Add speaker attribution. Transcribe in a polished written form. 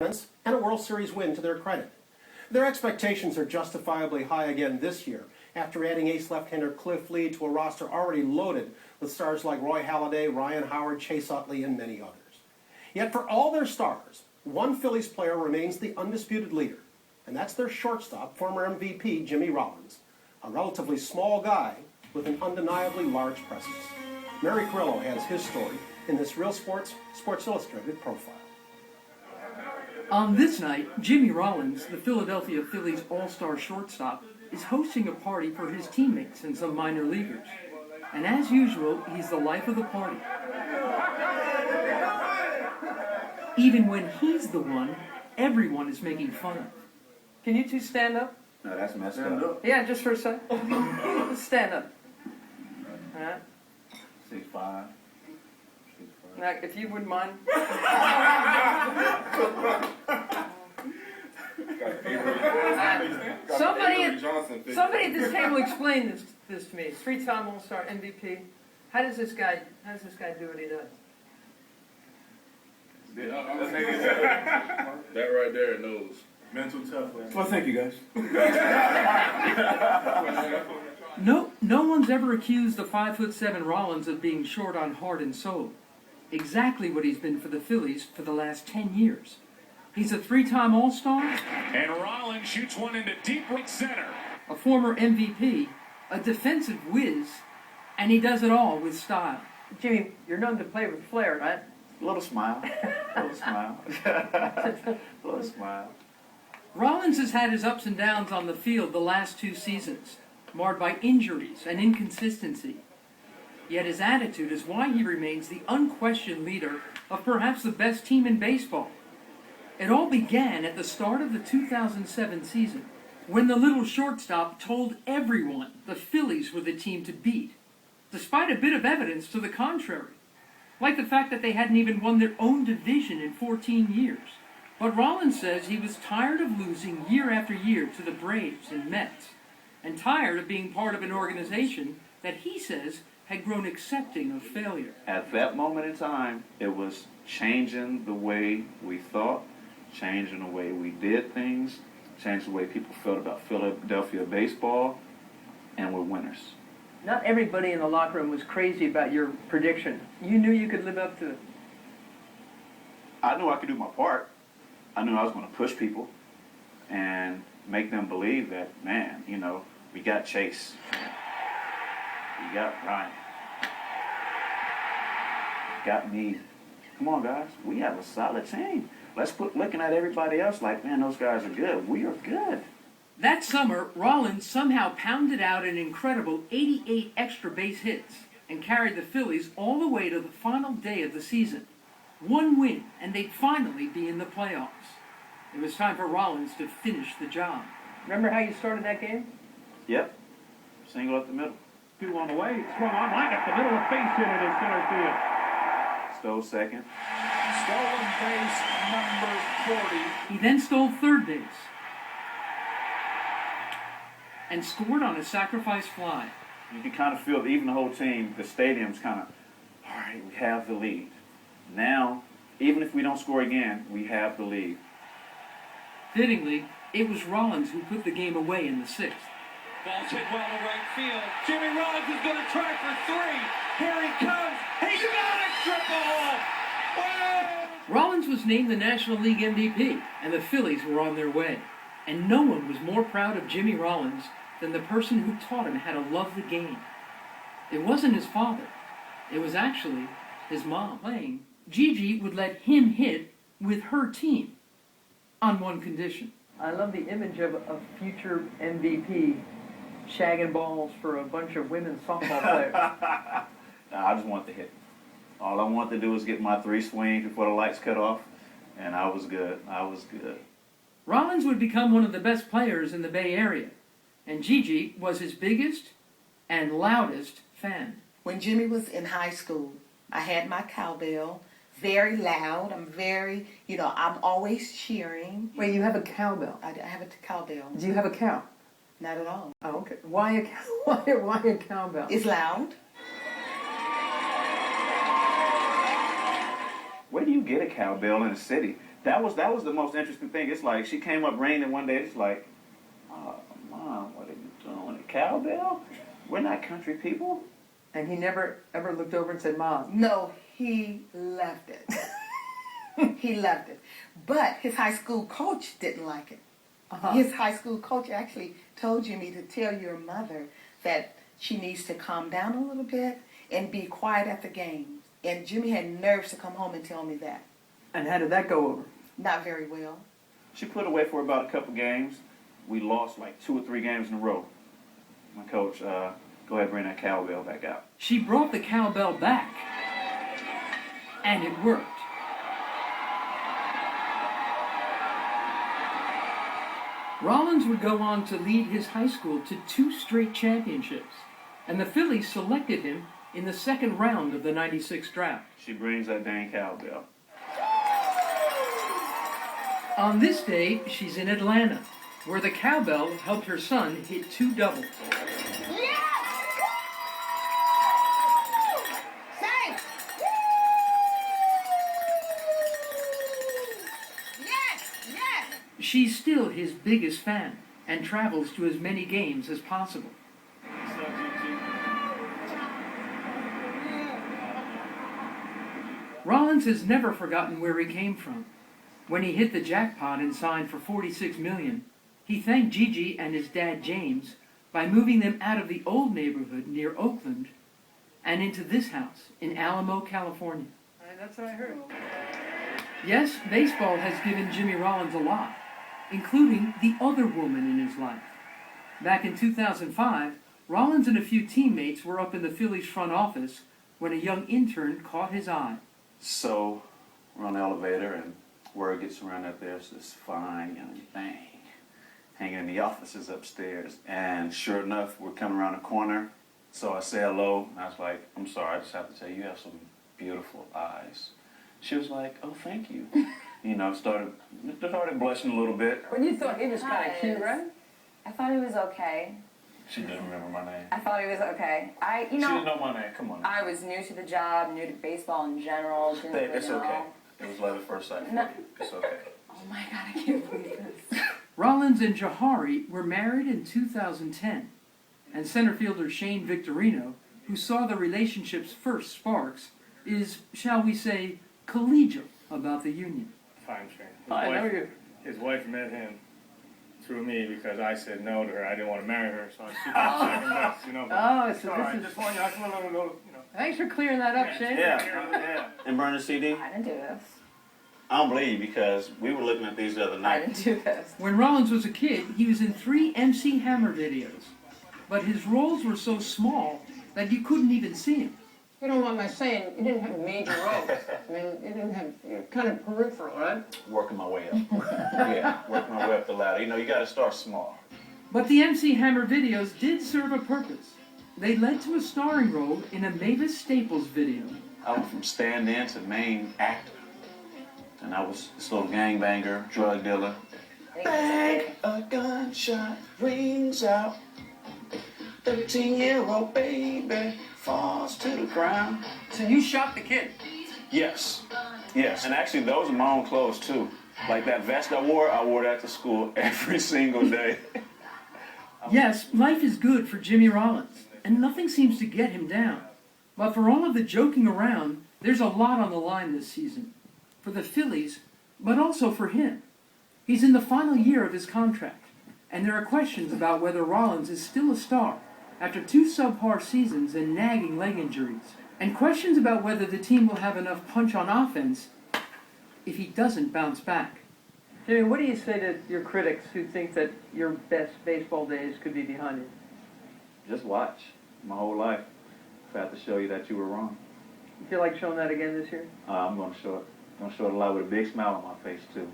Speaker 1: offense and a World Series win to their credit. Their expectations are justifiably high again this year after adding ace left-hander Cliff Lee to a roster already loaded with stars like Roy Halladay, Ryan Howard, Chase Utley, and many others. Yet for all their stars, one Phillies player remains the undisputed leader, and that's their shortstop, former MVP Jimmy Rollins, a relatively small guy with an undeniably large presence. Mary Carrillo has his story in this Real Sports Illustrated profile.
Speaker 2: On this night, Jimmy Rollins, the Philadelphia Phillies all-star shortstop, is hosting a party for his teammates and some minor leaguers. And as usual, he's the life of the party. Even when he's the one, everyone is making fun of. Can you two stand up?
Speaker 3: No, that's messed up.
Speaker 2: Yeah, just for a sec. Let's stand up. All right.
Speaker 3: 6'5".
Speaker 2: Now, if you wouldn't mind. Somebody at this table explain this to me. Three-time All-Star MVP. How does this guy do what he does?
Speaker 4: That right there knows.
Speaker 5: Mental toughness.
Speaker 3: Well, thank you, guys.
Speaker 2: No one's ever accused the 5'7" Rollins of being short on heart and soul. Exactly what he's been for the Phillies for the last 10 years. He's a three-time All-Star.
Speaker 6: And Rollins shoots one into deep right center.
Speaker 2: A former MVP, a defensive whiz, and he does it all with style. Jimmy, you're known to play with flair, right?
Speaker 3: A little smile. A little smile. A little smile.
Speaker 2: Rollins has had his ups and downs on the field the last 2 seasons, marred by injuries and inconsistency. Yet his attitude is why he remains the unquestioned leader of perhaps the best team in baseball. It all began at the start of the 2007 season, when the little shortstop told everyone the Phillies were the team to beat, despite a bit of evidence to the contrary, like the fact that they hadn't even won their own division in 14 years. But Rollins says he was tired of losing year after year to the Braves and Mets, and tired of being part of an organization that he says had grown accepting of failure.
Speaker 3: At that moment in time, it was changing the way we thought, changing the way we did things, changing the way people felt about Philadelphia baseball, and we're winners.
Speaker 2: Not everybody in the locker room was crazy about your prediction. You knew you could live up to it.
Speaker 3: I knew I could do my part. I knew I was going to push people and make them believe that, man, you know, we got Chase. We got Ryan. We got me. Come on, guys. We have a solid team. Let's quit looking at everybody else like, man, those guys are good. We are good.
Speaker 2: That summer, Rollins somehow pounded out an incredible 88 extra base hits and carried the Phillies all the way to the final day of the season. 1 win, and they'd finally be in the playoffs. It was time for Rollins to finish the job. Remember how you started that game?
Speaker 3: Yep. Single up the middle.
Speaker 6: 2 on the way. Swung on line up the middle of base hit it in center field.
Speaker 3: Stole second.
Speaker 6: Stolen base number 40.
Speaker 2: He then stole third base and scored on a sacrifice fly.
Speaker 3: You can kind of feel, even the whole team, the stadium's kind of, all right, we have the lead. Now, even if we don't score again, we have the lead.
Speaker 2: Fittingly, it was Rollins who put the game away in the 6th.
Speaker 6: Ball's hit well to right field. Jimmy Rollins is going to try for 3. Here he comes. He's got a triple. Whoa!
Speaker 2: Rollins was named the National League MVP, and the Phillies were on their way. And no one was more proud of Jimmy Rollins than the person who taught him how to love the game. It wasn't his father. It was actually his mom. Playing, Gigi would let him hit with her team on one condition. I love the image of a future MVP shagging balls for a bunch of women's softball players.
Speaker 3: I just wanted to hit. All I wanted to do was get my 3 swings before the lights cut off, and I was good. I was good.
Speaker 2: Rollins would become one of the best players in the Bay Area, and Gigi was his biggest and loudest fan.
Speaker 7: When Jimmy was in high school, I had my cowbell, very loud. I'm always cheering.
Speaker 2: Wait, you have a cowbell?
Speaker 7: I have a cowbell.
Speaker 2: Do you have a cow?
Speaker 7: Not at all.
Speaker 2: Oh, okay. Why a cowbell?
Speaker 7: It's loud.
Speaker 3: Where do you get a cowbell in the city? That was the most interesting thing. It's like she came up raining one day. It's like, oh, Mom, what are you doing? A cowbell? We're not country people.
Speaker 2: And he never ever looked over and said, Mom.
Speaker 7: No, he loved it. He loved it. But his high school coach didn't like it.
Speaker 2: Uh-huh.
Speaker 7: His high school coach actually told Jimmy to tell your mother that she needs to calm down a little bit and be quiet at the games. And Jimmy had nerves to come home and tell me that.
Speaker 2: And how did that go over?
Speaker 7: Not very well.
Speaker 3: She put away for about a couple games. We lost like 2 or 3 games in a row. My coach, go ahead and bring that cowbell back out.
Speaker 2: She brought the cowbell back. And it worked. Rollins would go on to lead his high school to 2 straight championships, and the Phillies selected him in the second round of the '96 draft.
Speaker 3: She brings that dang cowbell.
Speaker 2: On this day, she's in Atlanta, where the cowbell helped her son hit 2 doubles. She's still his biggest fan and travels to as many games as possible. Rollins has never forgotten where he came from. When he hit the jackpot and signed for $46 million, he thanked Gigi and his dad James by moving them out of the old neighborhood near Oakland and into this house in Alamo, California. That's what I heard. Yes, baseball has given Jimmy Rollins a lot, including the other woman in his life. Back in 2005, Rollins and a few teammates were up in the Phillies front office when a young intern caught his eye.
Speaker 3: So we're on the elevator and word gets around that there's this fine young thing hanging in the offices upstairs. And sure enough, we're coming around the corner. So I say hello, and I was like, I'm sorry, I just have to tell you, you have some beautiful eyes. She was like, oh, thank you. You know, started blushing a little bit.
Speaker 4: But you thought he was kind of cute, right?
Speaker 5: I thought he was okay.
Speaker 3: She didn't remember my name.
Speaker 5: I thought he was okay.
Speaker 3: She didn't know my name. Come on.
Speaker 5: I was new to the job, new to baseball in general. Didn't really
Speaker 3: It's
Speaker 5: know.
Speaker 3: okay. It was love at first sight for
Speaker 5: No.
Speaker 3: you. It's okay.
Speaker 5: Oh my God, I can't believe this.
Speaker 2: Rollins and Johari were married in 2010, and center fielder Shane Victorino, who saw the relationship's first sparks, is, shall we say, collegial about the union.
Speaker 8: Fine, Shane.
Speaker 2: I know you.
Speaker 8: His wife met him through me because I said no to her. I didn't want to marry her, so she got second best, you know.
Speaker 2: Oh,
Speaker 8: It's
Speaker 2: so
Speaker 8: all right.
Speaker 2: this is...
Speaker 8: Just want you. I just want to let her know, you know.
Speaker 2: Thanks for clearing that up, Shane.
Speaker 3: Yeah. And burn the CD?
Speaker 5: I didn't do this.
Speaker 3: I don't believe you because we were looking at these the other
Speaker 5: I
Speaker 3: night.
Speaker 5: didn't do this.
Speaker 2: When Rollins was a kid, he was in 3 MC Hammer videos, but his roles were so small that you couldn't even see him.
Speaker 4: You don't mind my saying, you didn't have major roles. I mean, you didn't have, you're kind of peripheral, right?
Speaker 3: Working my way up. Yeah, working my way up the ladder. You know, you got to start small.
Speaker 2: But the MC Hammer videos did serve a purpose. They led to a starring role in a Mavis Staples video.
Speaker 3: I went from stand-in to main actor. And I was this little gangbanger, drug dealer. Bang, a gunshot rings out. 13-year-old baby falls to the ground.
Speaker 2: So you shot the kid?
Speaker 3: Yes. Yes. And actually, those are my own clothes, too. Like that vest I wore that to school every single day.
Speaker 2: Yes, life is good for Jimmy Rollins, and nothing seems to get him down. But for all of the joking around, there's a lot on the line this season. For the Phillies, but also for him. He's in the final year of his contract, and there are questions about whether Rollins is still a star after 2 subpar seasons and nagging leg injuries, and questions about whether the team will have enough punch on offense if he doesn't bounce back. Jimmy, what do you say to your critics who think that your best baseball days could be behind you?
Speaker 3: Just watch. My whole life, I've had to show you that you were wrong.
Speaker 2: You feel like showing that again this year?
Speaker 3: I'm going to show it. I'm going to show it a lot with a big smile on my face, too.